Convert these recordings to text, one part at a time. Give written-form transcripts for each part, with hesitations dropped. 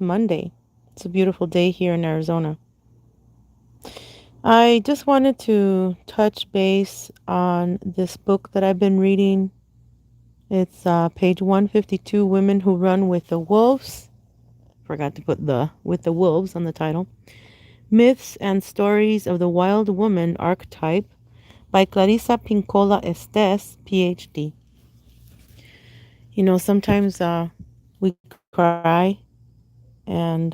Monday. It's a beautiful day here in Arizona. I just wanted to touch base on this book that I've been reading. It's page 152, Women Who Run with the Wolves. Forgot to put the with the wolves on the title. Myths and Stories of the Wild Woman Archetype by Clarissa Pincola Estes, PhD. Sometimes we cry and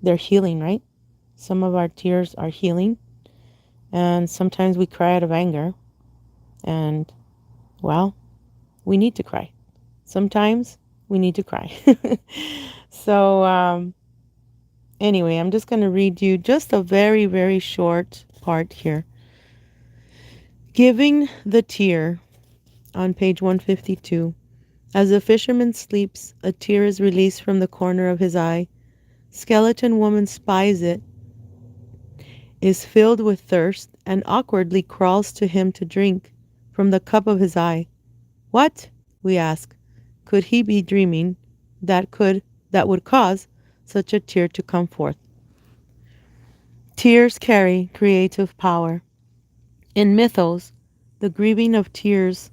they're healing, right? Some of our tears are healing, and sometimes we cry out of anger, and well, we need to cry. Sometimes we need to cry. So, anyway, I'm just going to read you just a very, very short part here. Giving the tear on page 152. As a fisherman sleeps, a tear is released from the corner of his eye. Skeleton woman spies it, is filled with thirst, and awkwardly crawls to him to drink from the cup of his eye. What? We ask. Could he be dreaming that would cause such a tear to come forth? Tears carry creative power. In mythos, the grieving of tears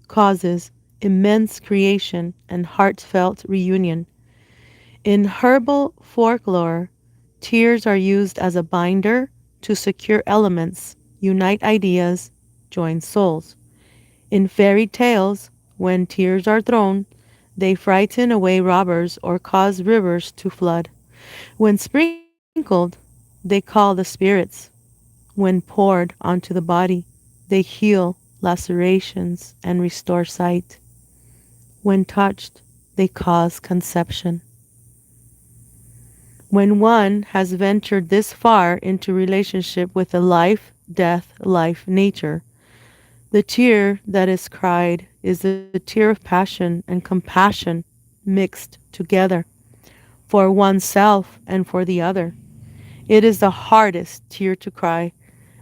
causes immense creation and heartfelt reunion. In herbal folklore, tears are used as a binder to secure elements, unite ideas, join souls. In fairy tales, when tears are thrown, they frighten away robbers or cause rivers to flood. When sprinkled, they call the spirits. When poured onto the body, they heal lacerations and restore sight. When touched, they cause conception. When one has ventured this far into relationship with the life, death, life, nature, the tear that is cried is a tear of passion and compassion mixed together for oneself and for the other. It is the hardest tear to cry,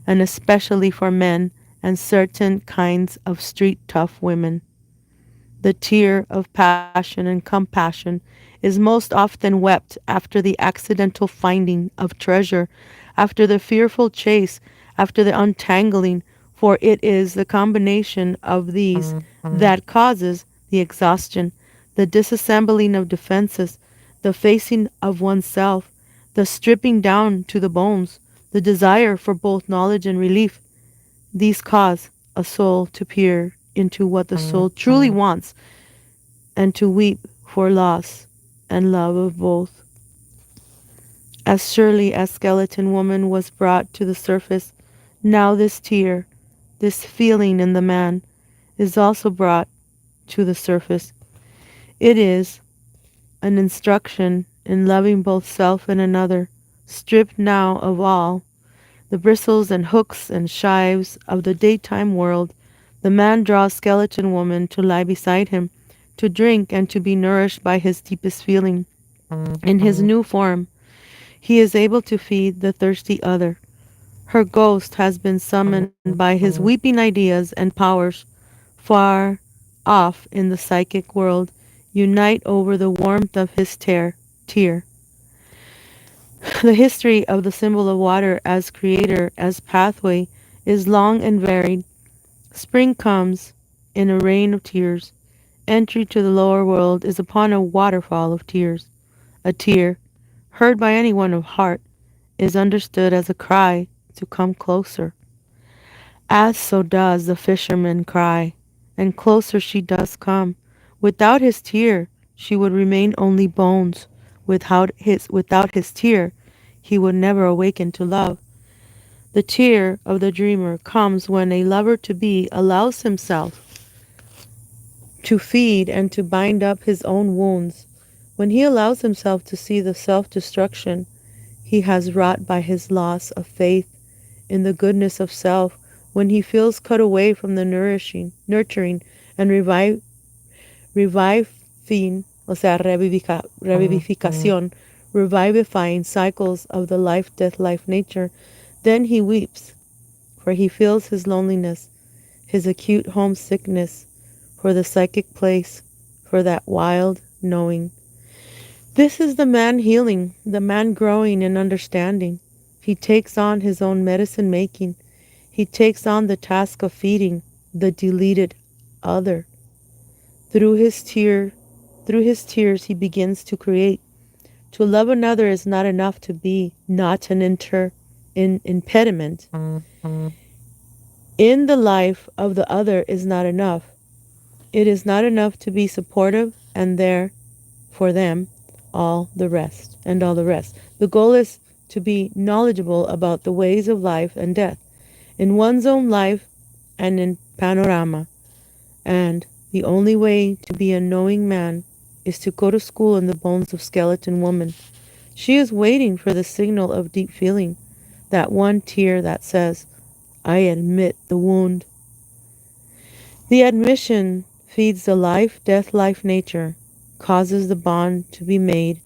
and especially for men and certain kinds of street tough women. The tear of passion and compassion is most often wept after the accidental finding of treasure, after the fearful chase, after the untangling, for it is the combination of these that causes the exhaustion, the disassembling of defenses, the facing of oneself, the stripping down to the bones, the desire for both knowledge and relief. These cause a soul to peer into what the soul truly wants and to weep for loss and love of both. As surely as Skeleton Woman was brought to the surface, now this tear, this feeling in the man, is also brought to the surface. It is an instruction in loving both self and another, stripped now of all the bristles and hooks and shives of the daytime world. The man draws Skeleton Woman to lie beside him, to drink and to be nourished by his deepest feeling. In his new form, he is able to feed the thirsty other. Her ghost has been summoned by his weeping ideas and powers far off in the psychic world, unite over the warmth of his tear. The history of the symbol of water as creator, as pathway, is long and varied. Spring comes in a rain of tears. Entry to the lower world is upon a waterfall of tears. A tear, heard by anyone of heart, is understood as a cry to come closer. As so does the fisherman cry, and closer she does come. Without his tear, she would remain only bones. Without his tear, he would never awaken to love. The tear of the dreamer comes when a lover to be allows himself to feed and to bind up his own wounds. When he allows himself to see the self-destruction he has wrought by his loss of faith in the goodness of self, when he feels cut away from the nurturing and reviving, o sea, revivificación, revivifying cycles of the life, death, life, nature, then he weeps, for he feels his loneliness, his acute homesickness for the psychic place, for that wild knowing. This is the man healing, the man growing in understanding. He takes on his own medicine making. He takes on the task of feeding the deleted other. Through his tear, through his tears he begins to create. To love another is not enough to be not an impediment. In the life of the other is not enough. It is not enough to be supportive and there for them all the rest. The goal is to be knowledgeable about the ways of life and death in one's own life and in panorama. And the only way to be a knowing man is to go to school in the bones of skeleton woman. She is waiting for the signal of deep feeling, that one tear that says, I admit the wound. The admission feeds the life, death, life nature, causes the bond to be made,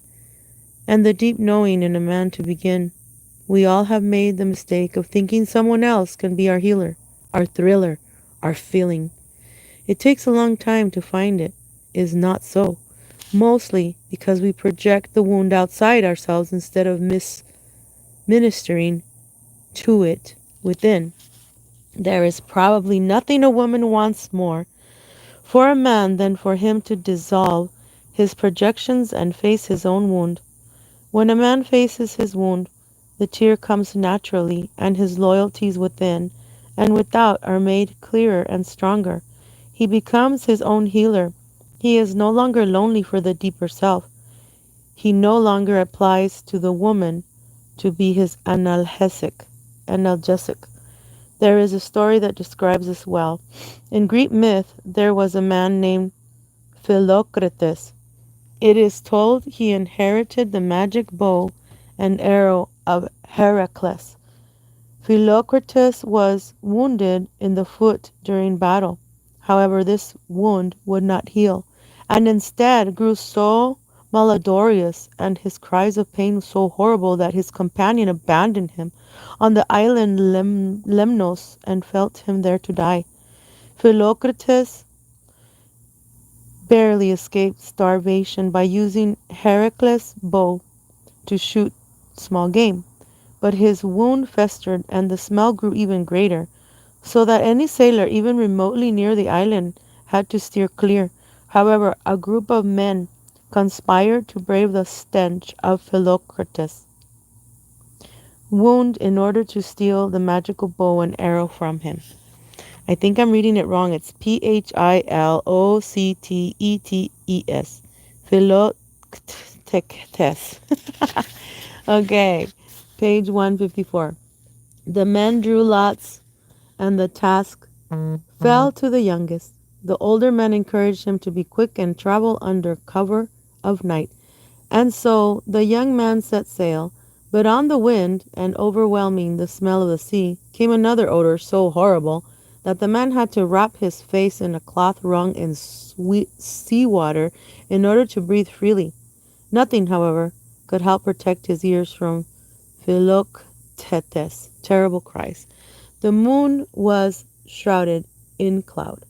and the deep knowing in a man to begin. We all have made the mistake of thinking someone else can be our healer, our thriller, our feeling. It takes a long time to find it. Is not so. Mostly because we project the wound outside ourselves instead of ministering to it within. There is probably nothing a woman wants more for a man than for him to dissolve his projections and face his own wound. When a man faces his wound, the tear comes naturally, and his loyalties within and without are made clearer and stronger. He becomes his own healer. He is no longer lonely for the deeper self. He no longer applies to the woman to be his analgesic. There is a story that describes this well. In Greek myth, there was a man named Philocrates. It is told he inherited the magic bow and arrow of Heracles. Philocrates was wounded in the foot during battle. However, this wound would not heal, and instead grew so malodorous and his cries of pain so horrible that his companion abandoned him on the island Lemnos and felt him there to die. Philocrates barely escaped starvation by using Heracles' bow to shoot small game, but his wound festered and the smell grew even greater, so that any sailor even remotely near the island had to steer clear. However, a group of men conspired to brave the stench of Philocrates' wound in order to steal the magical bow and arrow from him. I think I'm reading it wrong. It's Philoctetes. Philoctetes. Okay, page 154. The men drew lots, and the task fell to the youngest. The older men encouraged him to be quick and travel under cover of night. And so the young man set sail, but on the wind, and overwhelming the smell of the sea, came another odor so horrible that the man had to wrap his face in a cloth wrung in sweet sea water in order to breathe freely. Nothing, however, could help protect his ears from Philoctetes' terrible cries. The moon was shrouded in cloud.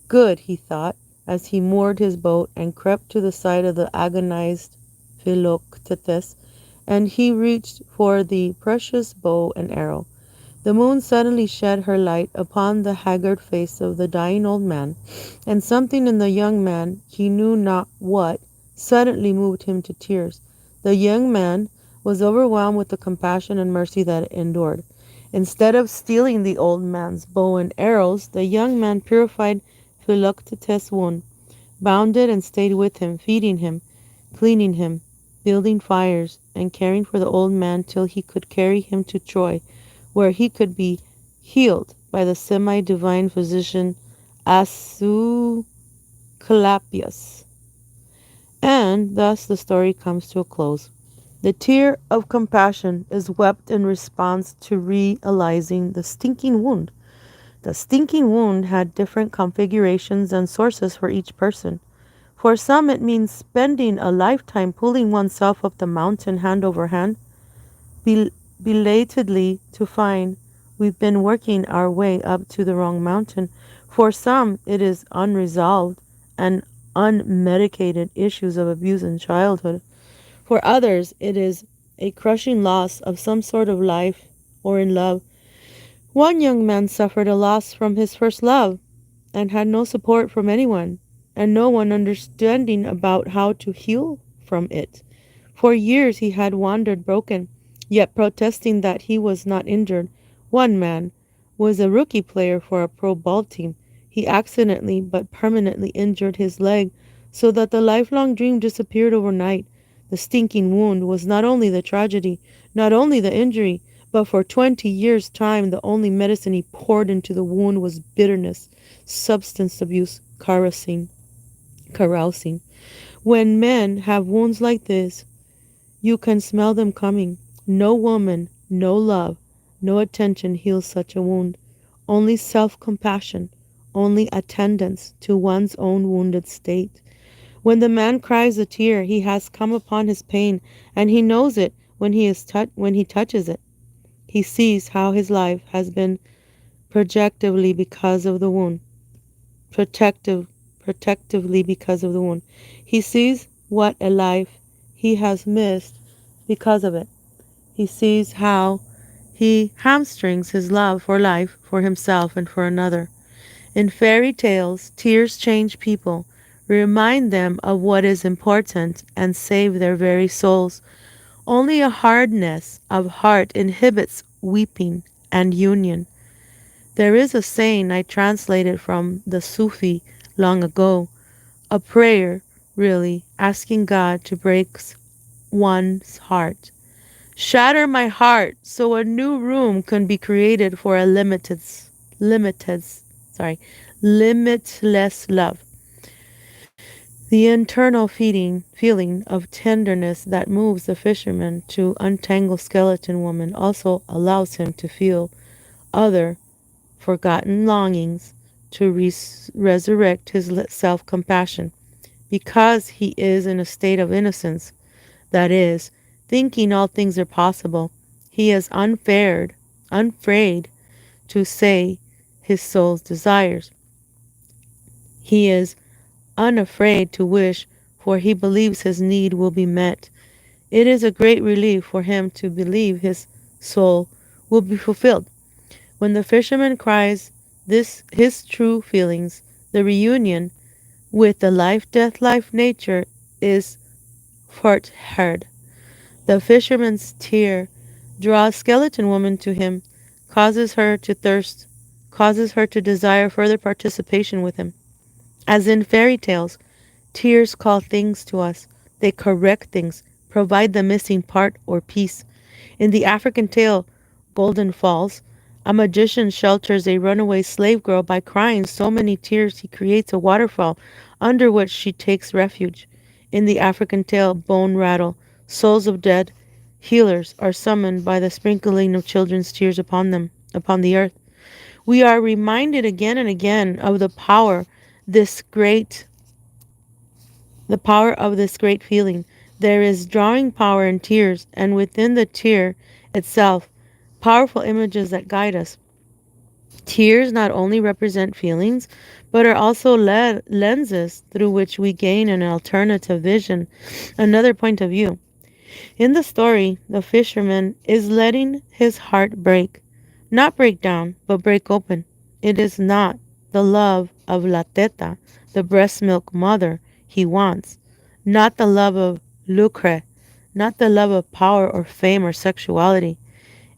Good, he thought, as he moored his boat and crept to the side of the agonized Philoctetes, and he reached for the precious bow and arrow. The moon suddenly shed her light upon the haggard face of the dying old man, and something in the young man, he knew not what, suddenly moved him to tears. The young man was overwhelmed with the compassion and mercy that endured. Instead of stealing the old man's bow and arrows, the young man purified Philoctetes' wound, bound it and stayed with him, feeding him, cleaning him, building fires, and caring for the old man till he could carry him to Troy, where he could be healed by the semi-divine physician Asclepius. And thus the story comes to a close. The tear of compassion is wept in response to realizing the stinking wound. The stinking wound had different configurations and sources for each person. For some, it means spending a lifetime pulling oneself up the mountain hand over hand, belatedly to find we've been working our way up to the wrong mountain. For some, it is unresolved and unmedicated issues of abuse in childhood. For others, it is a crushing loss of some sort of life or in love. One young man suffered a loss from his first love and had no support from anyone and no one understanding about how to heal from it. For years he had wandered broken, yet protesting that he was not injured. One man was a rookie player for a pro ball team. He accidentally but permanently injured his leg so that the lifelong dream disappeared overnight. The stinking wound was not only the tragedy, not only the injury, but for 20 years' time the only medicine he poured into the wound was bitterness, substance abuse, carousing. When men have wounds like this, you can smell them coming. No woman, no love, no attention heals such a wound. Only self-compassion, only attendance to one's own wounded state. When the man cries a tear, he has come upon his pain, and he knows it when he touches it. He sees how his life has been protectively because of the wound. Protective, protectively because of the wound. He sees what a life he has missed because of it. He sees how he hamstrings his love for life, for himself, and for another. In fairy tales, tears change people, remind them of what is important, and save their very souls. Only a hardness of heart inhibits weeping and union. There is a saying I translated from the Sufi long ago, a prayer, really, asking God to break one's heart. Shatter my heart so a new room can be created for a limited, sorry, limitless love. The internal feeling of tenderness that moves the fisherman to untangle skeleton woman also allows him to feel other forgotten longings, to resurrect his self-compassion, because he is in a state of innocence, that is, thinking all things are possible. He is unafraid to say his soul's desires. He is unafraid to wish, for he believes his need will be met. It is a great relief for him to believe his soul will be fulfilled. When the fisherman cries this his true feelings, the reunion with the life nature is fortheard. The fisherman's tear draws skeleton woman to him, causes her to thirst, causes her to desire further participation with him. As in fairy tales, tears call things to us. They correct things, provide the missing part or piece. In the African tale, Golden Falls, a magician shelters a runaway slave girl by crying so many tears he creates a waterfall under which she takes refuge. In the African tale, Bone Rattle, souls of dead healers are summoned by the sprinkling of children's tears upon them, upon the earth. We are reminded again and again of this great the power of this great feeling. There is drawing power in tears, and within the tear itself, powerful images that guide us. Tears not only represent feelings, but are also lenses through which we gain an alternative vision, another point of view. In the story, the fisherman is letting his heart break. Not break down, but break open. It is not the love of La Teta, the breast milk mother, he wants. Not the love of lucre, not the love of power or fame or sexuality.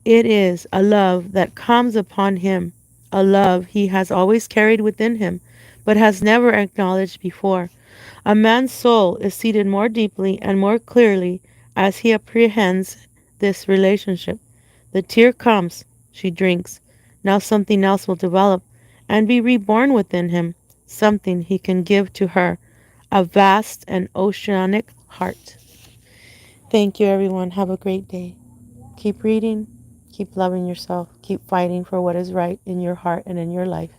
It is a love that comes upon him, a love he has always carried within him, but has never acknowledged before. A man's soul is seated more deeply and more clearly as he apprehends this relationship. The tear comes, she drinks. Now something else will develop and be reborn within him, something he can give to her, a vast and oceanic heart. Thank you, everyone. Have a great day. Keep reading, keep loving yourself, keep fighting for what is right in your heart and in your life.